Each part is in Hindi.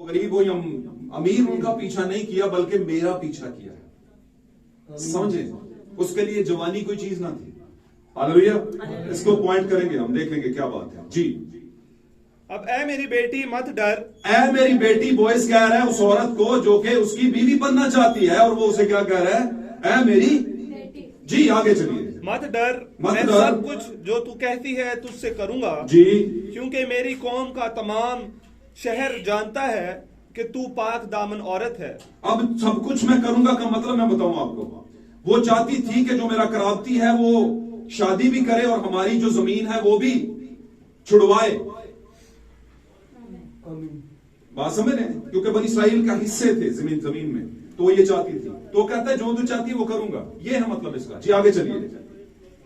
गरीब हो या अमीर, उनका पीछा नहीं किया बल्कि मेरा पीछा किया है। समझे? उसके लिए जवानी कोई चीज ना थी। हालेलुया। इसको पॉइंट करेंगे, हम देखेंगे क्या बात है जी। अब ऐ मेरी बेटी मत डर। ऐ मेरी बेटी, बॉयज कह रहा है उस औरत को जो कि उसकी बीवी बनना चाहती है, और वो उसे क्या कह रहा है? ऐ मेरी जी। आगे चलिए। मत डर, मैं सब कुछ जो तू कहती है तुझसे करूंगा जी, क्योंकि मेरी कौम का तमाम शहर जानता है कि तू पाक दामन औरत है। अब सब कुछ मैं करूंगा का मतलब मैं बताऊं आपको, वो चाहती थी कि जो मेरा करावती है वो शादी भी करे और हमारी जो जमीन है वो भी छुड़वाए। बात समझ रहे हैं? क्योंकि बनी इस्राइल का हिस्से थे जमीन में, तो वो ये चाहती थी। तो कहता है जो तू चाहती है वो करूंगा, ये है मतलब इसका जी। आगे चलिए।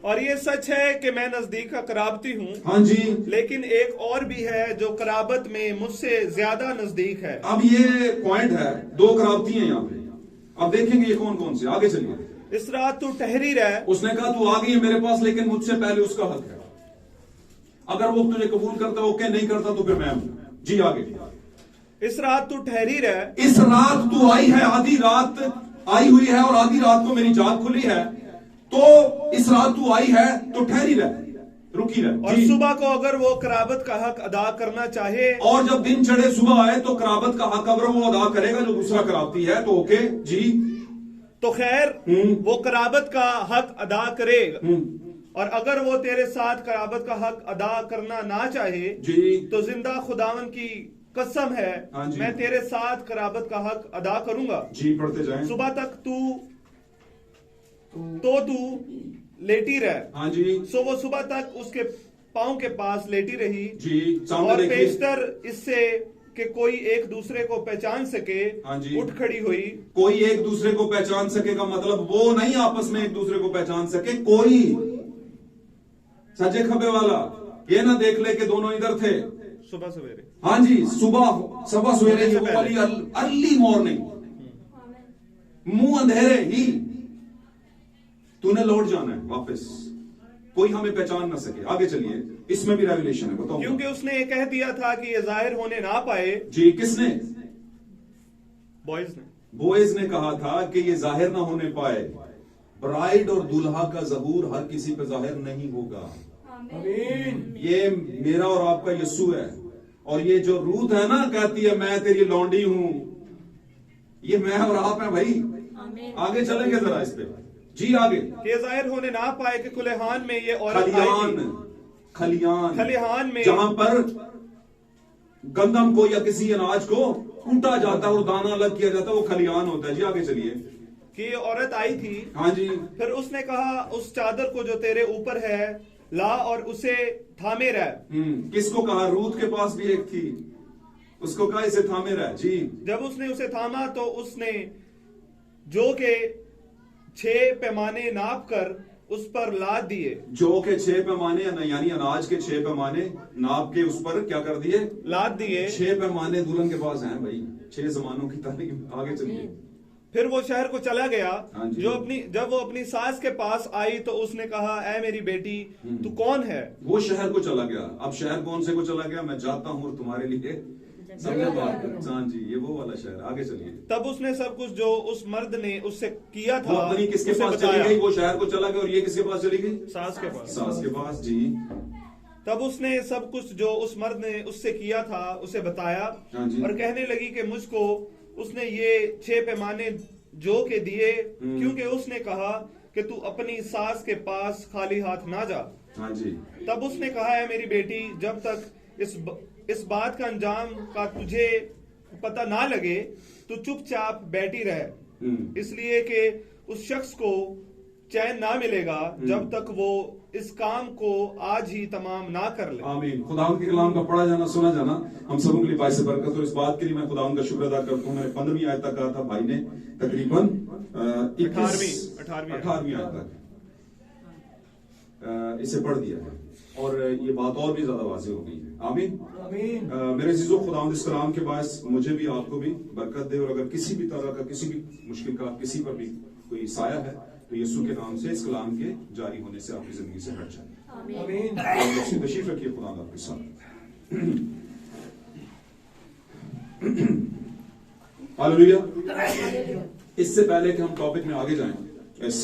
और ये सच है कि मैं नजदीक का कराबती हूँ। हाँ जी। लेकिन एक और भी है जो कराबत में मुझसे ज्यादा नजदीक है। अब ये पॉइंट है, दो करावती हैं यहाँ पे। अब देखेंगे ये कौन कौन से। आगे चलिए। इस रात तू ठहरी रह। उसने कहा तू आ गई है मेरे पास, लेकिन मुझसे पहले उसका हक है। अगर वो तुझे कबूल करता ओके, नहीं करता तो फिर मैं जी। आगे। इस रात तू ठहरी रह। इस रात तू आई है, आधी रात आई हुई है और आधी रात को मेरी जाग खुली है, तो इस रात तू आई है तो ठहरी रह, रुकी रह। और सुबह को अगर वो कराबत का हक अदा करना चाहे, और जब दिन चढ़े सुबह आए तो कराबत का हक अगर वो अदा करेगा जो दूसरा कराबती है तो ओके जी। तो खैर वो कराबत का हक अदा करेगा। और अगर वो तेरे साथ कराबत का हक अदा करना ना चाहे जी, तो जिंदा खुदावन की कसम है मैं तेरे साथ कराबत का हक अदा करूंगा जी। पढ़ते जाएं। सुबह तक तू लेटी रह। हाँ जी। सो वो सुबह तक उसके पांव के पास लेटी रही जी। सामने और देखिए। पेशतर इससे कि कोई एक दूसरे को पहचान सके हाँ जी। उठ खड़ी हुई। कोई एक दूसरे को पहचान सके का मतलब वो नहीं आपस में एक दूसरे को पहचान सके, कोई सजे खबे वाला ये ना देख ले कि दोनों इधर थे। सुबह सवेरे। हाँ जी, सुबह सवेरे ही, वो वाली अर्ली मॉर्निंग, मुंह अंधेरे ही तूने लौट जाना है वापस, कोई हमें पहचान ना सके। आगे चलिए। इसमें भी रेवलेशन है, बताओ। क्योंकि उसने ये कह दिया था कि ये जाहिर होने ना पाए। जी। किसने? बॉयज ने कहा था कि ये जाहिर ना होने पाए। ब्राइड और दूल्हा का ज़हूर हर किसी पे जाहिर नहीं होगा। ये मेरा और आपका यस्सु है, और ये जो रूथ है ना कहती है मैं तेरी लौंडी हूं, ये मैं और आप हैं भाई। आगे चलेंगे जरा इस पे जी। आगे। ये जाहिर होने ना पाए कि कुलेहान में ये औरत खलिहान में जहां पर गंदम को या किसी अनाज को कूटा जाता है और दाना अलग किया जाता है, वो खलिहान होता है जी। आगे चलिए। कि ये औरत आई थी। हाँ जी। फिर उसने कहा उस चादर को जो तेरे ऊपर है ला और उसे थामे रह। किसको कहा? रूथ के पास भी एक थी, उसको कहा इसे थामे रह जी। जब उसने उसे थामा तो उसने जो के 6 पैमाने नाप कर उस पर लाद दिए। जो के 6 पैमाने यानी अनाज के 6 पैमाने नाप के उस पर क्या कर दिए? लाद दिए। 6 पैमाने दुल्हन के पास हैं भाई, 6 जमानों की तारीफ। आगे चलिए। फिर वो शहर को चला गया। हाँ जब वो अपनी सास के पास आई तो उसने कहा ऐ मेरी बेटी तू कौन है? वो शहर को चला गया। अब शहर कौन से को चला गया? मैं जाता हूँ और तुम्हारे लिए हाँ जी, ये वो वाला शहर। आगे चलिए। तब उसने सब कुछ जो उस मर्द ने उससे किया था अपनी किसके पास चली गई? वो शहर को चला गया, और ये किसके पास चली गई? सास के पास। सास के पास जी। तब उसने सब कुछ जो उस मर्द ने उससे किया था उसे बताया और कहने लगी कि मुझको उसने ये 6 पैमाने जो के दिए क्योंकि उसने कहा कि तू अपनी सास के पास खाली हाथ ना जा। हाँ जी। तब उसने कहा है मेरी बेटी जब तक इस बात का अंजाम का तुझे पता ना लगे तो चुपचाप बैठी रह, इसलिए कि उस शख्स को चैन ना मिलेगा जब तक वो इस काम को आज ही तमाम ना कर ले। आमीन। खुदावंद के कलाम का पढ़ा जाना सुना जाना हम सबों के लिए बाइस से बरकत। और इस बात के लिए मैं खुदावंद का शुक्र अदा करता हूँ। मैंने 15वीं आयत तक कहा था, भाई ने तकरीबन 18वीं आयत तक इसे पढ़ दिया है, और ये बात और भी ज्यादा वाज़ेह हो गई है। आमीन। मेरे अज़ीज़ों, खुदावंद इस कलाम के बायस मुझे भी आपको भी बरकत दे, और अगर किसी भी तरह का किसी भी मुश्किल का किसी पर भी कोई साया है तो यीशु के नाम से इस कलाम के जारी होने से आपकी जिंदगी से हट जाए। आमीन। तशरीफ रखिए, खुदा आपके साथ। हालेलुया। इससे पहले कि हम टॉपिक में आगे जाएं, इस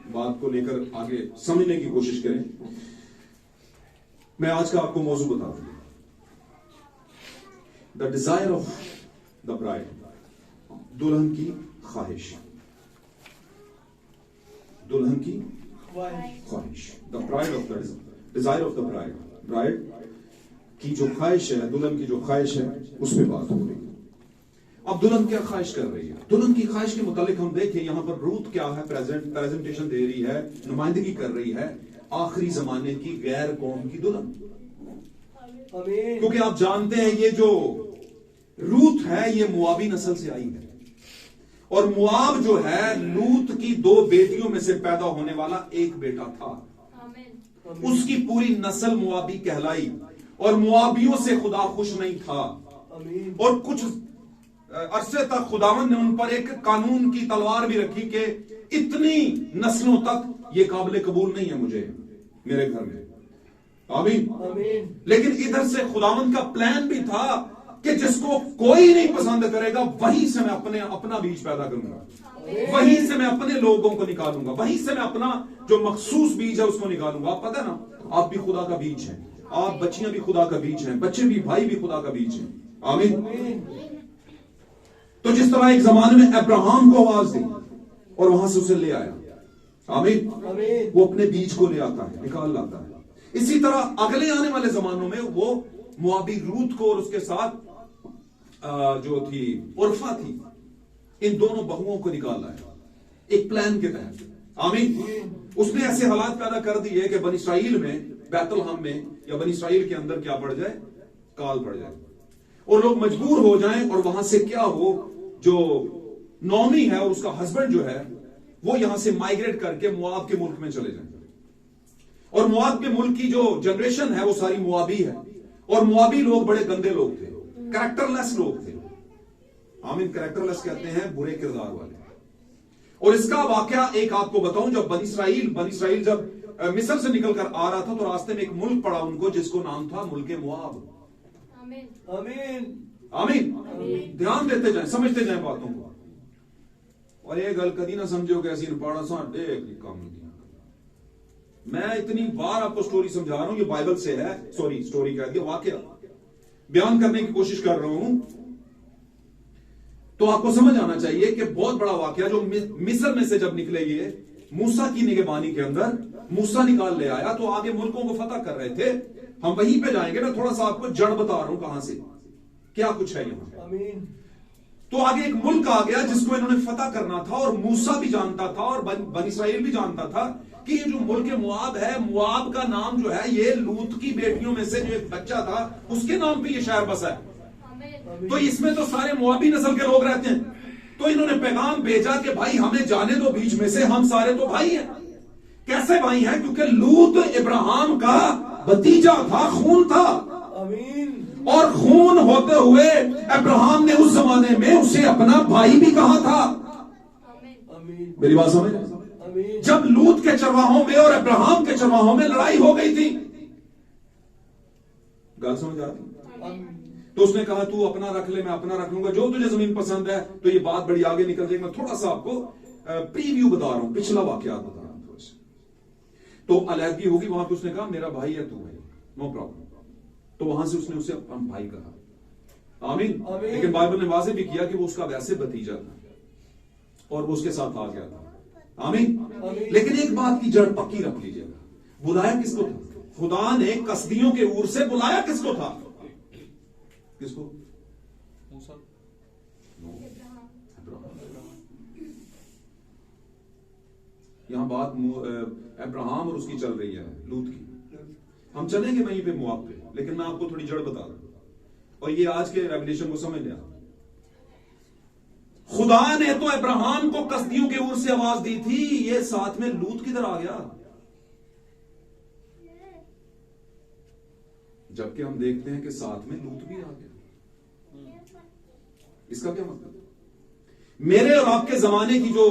बात को लेकर आगे समझने की कोशिश करें, मैं आज का आपको मौजू बता दूं। The desire of the bride, दुल्हन की ख्वाहिश, दुल्हन की ख्वाहिश, the bride of the desire of the bride, bride की जो ख्वाहिश है, दुल्हन की जो ख्वाहिश है, उस पर बात हो रही है। अब दुल्हन क्या ख्वाहिश कर रही है? दुल्हन की ख्वाहिश के मुतालिक हम देखें, यहां पर रूथ क्या है, प्रेजेंटेशन दे रही है, नुमाइंदगी कर रही है आखिरी जमाने की गैर कौम की दुल्हन। क्योंकि आप जानते हैं ये जो रूथ है ये मुआबी नस्ल से आई है, और मुआब जो है लूत की 2 बेटियों में से पैदा होने वाला एक बेटा था। उसकी पूरी नस्ल मुआबी कहलाई, और मुआबियों से खुदा खुश नहीं था, और कुछ अरसे तक खुदावन ने उन पर एक कानून की तलवार भी रखी कि इतनी नस्लों तक ये काबिल कबूल नहीं है मुझे मेरे घर में। आमीन। लेकिन इधर से खुदावन का प्लान भी था कि जिसको कोई नहीं पसंद करेगा वहीं से मैं अपना बीज पैदा करूंगा, वहीं से मैं अपने लोगों को निकालूंगा, वहीं से मैं अपना जो मखसूस बीज है उसको निकालूंगा। आप पता ना, आप भी खुदा का बीज हैं, आप बच्चियां भी खुदा का बीज हैं, बच्चे भी, भाई भी खुदा का बीज हैं। आमीन। तो जिस तरह एक जमाने में अब्राहम को आवाज दी और वहां से उसे ले आया, आमीन, वो अपने बीज को ले आता है, निकाल लाता है। इसी तरह अगले आने वाले जमानों में वो मुआबी रूथ को और उसके साथ जो थी उर्फा थी, इन दोनों बहुओं को निकाल लाया एक प्लान के तहत। आमीन। उसने ऐसे हालात पैदा कर दिए कि बनी इस्राइल में, बैतलहम में या बनी इस्राइल के अंदर क्या पड़ जाए, काल पड़ जाए, और लोग मजबूर हो जाएं, और वहां से क्या हो, जो नौमी है और उसका हस्बैंड जो है वो यहां से माइग्रेट करके मुआब के मुल्क में चले जाएं, और मुआब के मुल्क की जो जनरेशन है वो सारी मुआबी है, और मुआबी लोग बड़े गंदे लोग थे, कैरेक्टरलेस लोग थे। आमीन। कैरेक्टरलेस कहते हैं बुरे किरदार वाले। और इसका वाकया एक आपको बताऊं, जब बनी इस्राइल जब मिस्र से निकलकर आ रहा था तो रास्ते में एक मुल्क पड़ा उनको जिसको नाम था मुल्क मुआब। आमीन। ध्यान देते जाएं, समझते जाएं बातों को, और ये गल कदी ना समझो कि ऐसी पढ़ा साढ़े काम नहीं। मैं इतनी बार आपको स्टोरी समझा रहा हूं, ये बाइबल से है, स्टोरी कह दिया, वाकया बयान करने की कोशिश कर रहा हूं, तो आपको समझ आना चाहिए कि बहुत बड़ा वाकया जो मिस्र में से जब निकले ये मूसा की निगहबानी के अंदर, मूसा निकाल ले आया, तो आगे मुल्कों को फतह कर रहे थे। हम वहीं पे जाएंगे, मैं थोड़ा सा आपको जड़ बता रहा हूं कहां से क्या कुछ है यहां। आमीन। तो आगे एक मुल्क आ गया जिसको इन्होंने फतह करना था, और मूसा भी जानता था और बनी इस्राइल भी जानता था कि ये जो मुल्क मुआब है, मुआब का नाम जो है ये लूत की बेटियों में से जो एक बच्चा था उसके नाम पे ये शहर बसा है, तो इसमें तो सारे मुआबी नस्ल के लोग रहते हैं। तो इन्होंने पैगाम भेजा कि भाई हमें जाने दो बीच में से, हम सारे तो भाई हैं। कैसे भाई हैं? क्योंकि लूत इब्राहिम का भतीजा था, खून था। आमीन। और खून होते हुए इब्राहिम ने उस जमाने में उसे अपना भाई भी कहा था। आमीन। मेरी बात समझ? जब लूत के चरवाहों में और इब्राहिम के चरवाहों में लड़ाई हो गई थी, गल समझ आती? तो उसने कहा तू अपना रख ले, मैं अपना रख लूंगा, जो तुझे जमीन पसंद है। तो ये बात बड़ी आगे निकल जाएगी। मैं थोड़ा सा आपको प्रीव्यू बता रहा हूं, पिछला वाकया बता रहा हूं थोड़ा सा। तो अलहदगी होगी वहां पे, उसने कहा मेरा भाई है, तू है, नो प्रॉब्लम। तो वहां से उसने उसे अपना भाई कहा। आमीन। लेकिन बाइबल ने वाज़ेह भी किया कि वो उसका वैसे भतीजा था और वो उसके साथ आ गया था। आमीन। लेकिन एक बात की जड़ पक्की रख लीजिएगा, बुलाया किसको था? खुदा ने कसदियों के ऊर से बुलाया किसको था? किसको? मूसा। यहां बात अब्राहम और उसकी चल रही है, लूत की। हम चलेंगे वहीं पे मुआब पे, लेकिन मैं आपको थोड़ी जड़ बता दूं, और ये आज के रेवलेशन को समझ लिया। खुदा ने तो अब्राहम को कसदियों के ओर से आवाज दी थी, ये साथ में लूत किधर आ गया? जबकि हम देखते हैं कि साथ में लूत भी आ गया। इसका क्या मतलब? मेरे और आपके जमाने की जो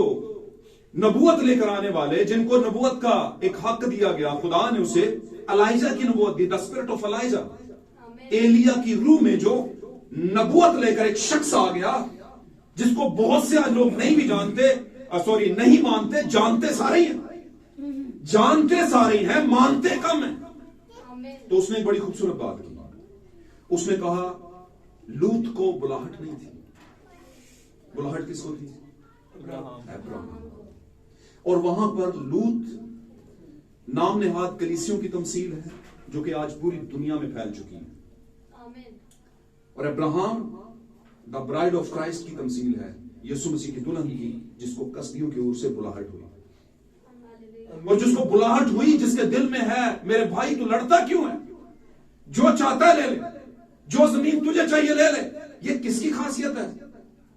नबूवत लेकर आने वाले, जिनको नबूवत का एक हक दिया गया, खुदा ने उसे एलाइजा की नबूवत दी, द स्पिरिट ऑफ एलाइजा, एलिया की रूह में जो नबूवत लेकर एक शख्स आ गया जिसको बहुत से आज लोग नहीं भी जानते, सॉरी नहीं मानते, जानते सारे ही हैं, जानते सारे ही हैं, मानते कम है। तो उसने एक बड़ी खूबसूरत बात की। उसने कहा लूत को बुलाहट नहीं थी। बुलाहट किसको थी? अब्राहम। और वहां पर लूत नाम नेहाद कलीसियों की तमसील है जो कि आज पूरी दुनिया में फैल चुकी है। और Abraham the bride of Christ की तमसील है, यीशु मसीह की दुल्हन की, जिसको कसदियों की ओर से बुलाहट हुई। और जिसको बुलाहट हुई, जिसके दिल में है मेरे भाई तू लड़ता क्यों है, जो चाहता है ले ले, जो जमीन तुझे चाहिए ले ले। ये किसकी खासियत है?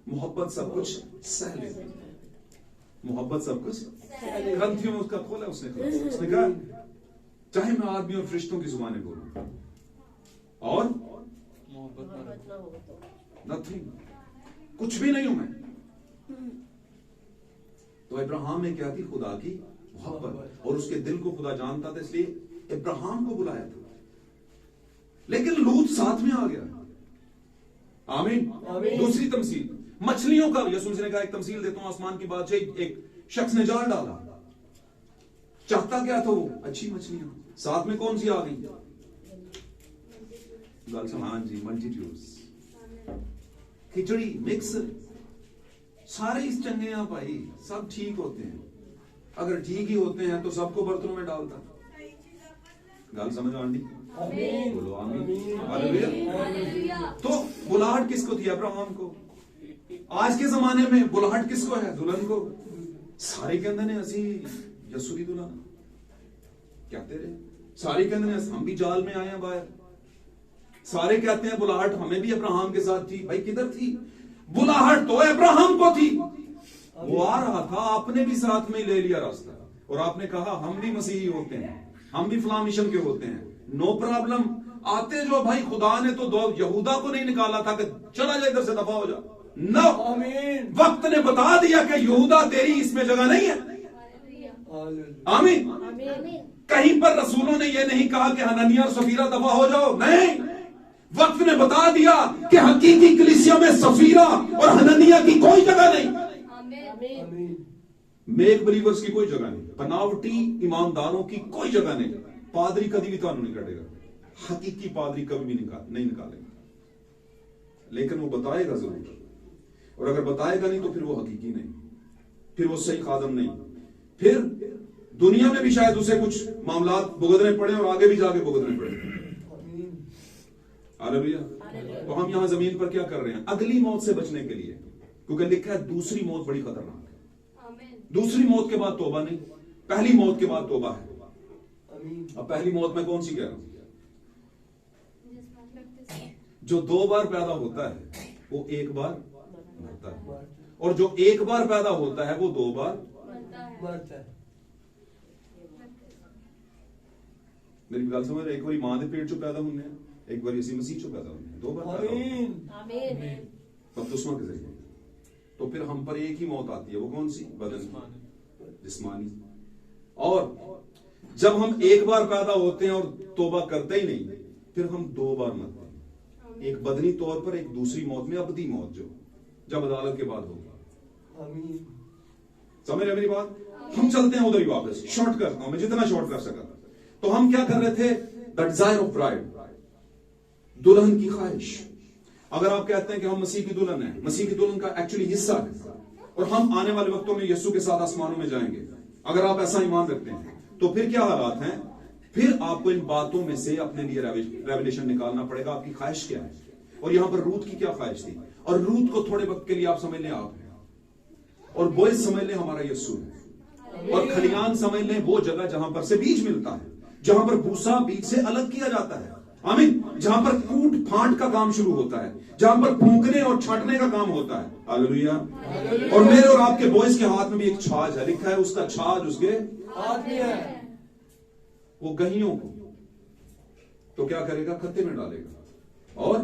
मोहब्बत सब कुछ सह ले। मोहब्बत सब कुछ ग्रंथियों में उसका खोला। उसने कहा चाहे मैं आदमी और फरिश्तों की जुबानें बोलूं और नथिंग, कुछ भी नहीं हूं मैं। तो अब्राहम में क्या थी? खुदा की मोहब्बत, और उसके दिल को खुदा जानता था, इसलिए अब्राहम को बुलाया था। लेकिन लूत साथ में आ गया। आमीन। दूसरी तमसील मछलियों का, यीशु मसीह ने कहा एक तमसील देता हूं आसमान की बात से। एक शख्स ने जाल डाला, चाहता क्या था वो? अच्छी मछलियां। साथ में कौन सी आ गई? हाँ जी, मल्टीट्यूड्स, खिचड़ी, मिक्स, सारे इस चंगे हैं भाई, सब ठीक होते हैं। अगर ठीक ही होते हैं तो सबको बर्तनों में डालता। गल समझ आंटी? बोलो आमीन। हालेलुया। तो बुलाहट किसको थी? अब्राहम को। आज के जमाने में बुलाहट किसको है? दुल्हन को। सारे कहते हैं असी यीशु की दुल्हन कहते रहे, सारे कहते हैं हम भी जाल में आए हैं बाहर। सारे कहते हैं बुलाहट हमें भी अब्राहम के साथ थी। भाई किधर थी बुलाहट? तो अब्राहम को थी। वो आ रहा था, आपने भी साथ में ले लिया रास्ता, और आपने कहा हम भी मसीही होते हैं, हम भी फलां मिशन के होते हैं, नो प्रॉब्लम। आते जो भाई, खुदा ने तो दो यहूदा को नहीं निकाला था कि चला जा इधर से दफा हो जा। नो, वक्त ने बता दिया कि यहूदा तेरी इसमें जगह नहीं है। आमीन। कहीं पर रसूलों ने यह नहीं कहा कि हननिया और सफीरा दफा हो जाओ, नहीं। वक्त ने बता दिया कि हकीकी कलीसिया में सफीरा और हननिया की कोई जगह नहीं, मेक बिलीवर्स की कोई जगह नहीं, बनावटी ईमानदारों की कोई जगह नहीं। पादरी कभी भी कानून नहीं काटेगा, हकीकी पादरी कभी भी नहीं निकालेगा, लेकिन वो बताएगा जरूर। और अगर बताएगा नहीं तो फिर वो हकीकी नहीं, फिर वो सही खादम नहीं। फिर दुनिया में भी शायद उसे कुछ मामला भुगतने पड़े और आगे भी जाके भुगतने पड़े। हालेलुया। तो हम यहां जमीन पर क्या कर रहे हैं? अगली मौत से बचने के लिए, क्योंकि लिखा है दूसरी मौत बड़ी खतरनाक है। दूसरी मौत के बाद तौबा नहीं, पहली मौत के बाद तौबा है। अब पहली मौत में कौन सी कह रहा हूं? जो दो बार पैदा होता है वो एक बार मरता है, और जो एक बार पैदा होता है वो दो बार मरता है। मेरी गल समझ, एक बार मां के पेट चो पैदा होने, एक बार यीशु मसीह चो पैदा होने, दो बार पैदा होने बपतिस्मा के जरिए। तो फिर हम पर एक ही मौत आती है, वो कौन सी? बदन, जिस्मानी। और जब हम एक बार पैदा होते हैं और तौबा करते ही नहीं, फिर हम दो बार मरते हैं, एक बदनी तौर पर, एक दूसरी मौत में, अबदी मौत, जो जब अदालत के बाद होगी। समझ रहे मेरी बात? हम चलते हैं उधर ही वापस, शॉर्ट करता हूं मैं जितना शॉर्ट कर सका। तो हम क्या कर रहे थे? द डिजायर ऑफ ब्राइड, दुल्हन की ख्वाहिश। अगर आप कहते हैं कि हम मसीह की दुल्हन है, मसीह की दुल्हन का एक्चुअली हिस्सा है, और हम आने वाले वक्तों में यीशु के साथ आसमानों में जाएंगे, अगर आप ऐसा ईमान रखते हैं, तो फिर क्या हालात हैं? फिर आपको इन बातों में से अपने लिए रेवलेशन निकालना पड़ेगा, आपकी ख्वाहिश क्या है। और यहां पर रूत की क्या ख्वाहिश थी? और रूत को थोड़े वक्त के लिए आप समझ लें आप हैं, और बोइस समझ लें हमारा यीशु है, और खलियान समझ लें वो जगह जहां पर से बीज मिलता है, जहां पर भूसा बीज से अलग किया जाता है। आमीन। जहां पर कूट फांट का काम शुरू होता है, जहां पर फूंकने और छाटने का काम होता है। हालेलुया। और मेरे और आपके बॉयज के हाथ में भी एक छाछ है, लिखा है उसका छाछ उसके हाथ में है। वो गहियों को तो क्या करेगा? खत्ते में डालेगा, और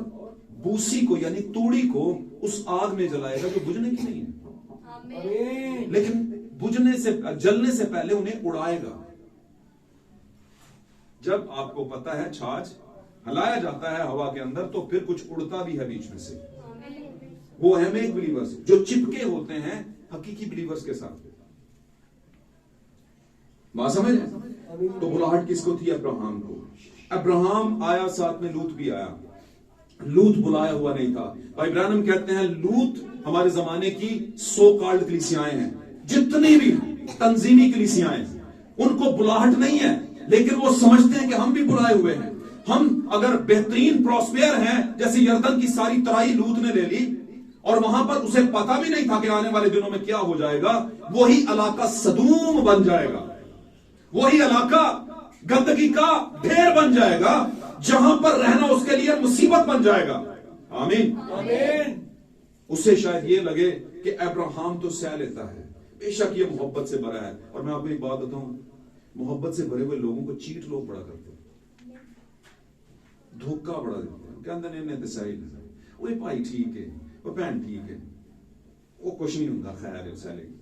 बूसी को यानी तूड़ी को उस आग में जलाएगा जो बुझने की नहीं है, लेकिन बुझने से, जलने से पहले उन्हें उड़ाएगा। जब आपको पता है छाछ हिलाया जाता है हवा के अंदर तो फिर कुछ उड़ता भी है बीच में से। वो है मेक बिलीवर्स जो चिपके होते हैं हकीकी बिलीवर्स के साथ। बात समझ? तो बुलाहट किसको थी? अब्राहम को। अब्राहम आया, साथ में लूत भी आया। लूत बुलाया हुआ नहीं था। भाई ब्रानम कहते हैं लूत हमारे जमाने की सो कॉल्ड कलीसियाएं हैं, जितनी भी तंजीमी कलीसियाएं, उनको बुलाहट नहीं है, लेकिन वो समझते हैं कि हम भी बुलाए हुए हैं। हम अगर बेहतरीन प्रॉस्पेयर हैं, जैसे यर्दन की सारी तराई लूत ने ले ली और वहां पर उसे पता भी नहीं था कि आने वाले दिनों में क्या हो जाएगा, वही इलाका सदूम बन जाएगा, वही इलाका गंदगी का ढेर बन जाएगा, जहां पर रहना उसके लिए मुसीबत बन जाएगा। आमीन आमीन। उससे शायद ये लगे कि अब्राहम तो सह लेता है, बेशक ये मोहब्बत से भरा है। और मैं आपको एक बात बताऊं, मोहब्बत से भरे हुए लोगों को चीट लोग बड़ा करते हैं, धोखा बड़ा देते हैं, कहते हैं सही वो भाई ठीक है, वो भैन ठीक है, वो कुछ नहीं होता, खैर है सह लेगी।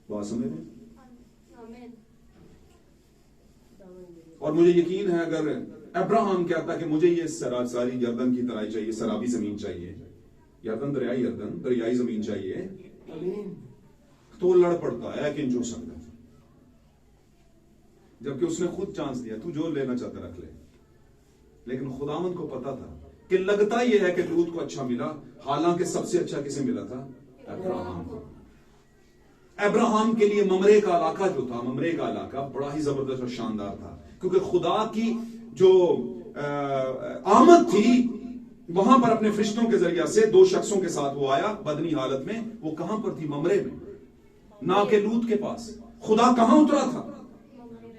बात समझ रहे? और मुझे यकीन है अगर अब्राहम कहता कि मुझे ये सारी यर्दन की तराई चाहिए, सराबी जमीन चाहिए, यर्दन दरियाई जमीन चाहिए, तो लड़ पड़ता है कि जो सकता, जबकि उसने खुद चांस दिया, तू जो लेना चाहता रख ले। लेकिन खुदावंद को पता था कि लगता यह है कि लूत को अच्छा मिला, हालांकि सबसे अच्छा किसे मिला था? अब्राहम को। अब्राहम के लिए ममरे का इलाका जो था, ममरे का इलाका बड़ा ही जबरदस्त और शानदार था, क्योंकि खुदा की जो आमद थी वहां पर अपने फरिश्तों के जरिए से दो शख्सों के साथ वो आया बदनी हालत में। वो कहां पर थी? ममरे में, ना के लूत के पास। खुदा कहां उतरा था?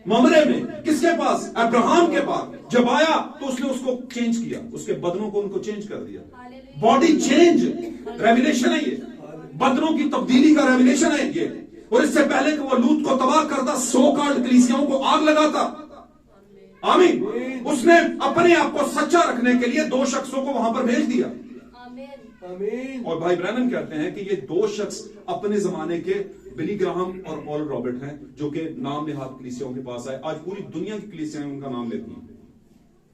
ममरे में। किसके पास? अब्राहम के पास। जब आया तो उसने उसको चेंज किया, उसके बदनों को उनको चेंज कर दिया। बॉडी चेंज रेवलेशन है ये, बदनों की तब्दीली का रेवलेशन है ये। और इससे पहले कि वो लूत को तबाह करता, सो कॉल्ड कलीसियाओं को आग लगाता, आमीन, उसने अपने आप को सच्चा रखने के लिए दो शख्सों को वहां पर भेज दिया। आमीन। और भाई ब्रैनन कहते हैं कि ये दो शख्स अपने जमाने के बिली ग्राहम और ऑल रॉबर्ट हैं, जो कि नाम निहाद कलीसियाओं के पास आए। आज पूरी दुनिया की कलीसियाएं उनका नाम लेती हैं।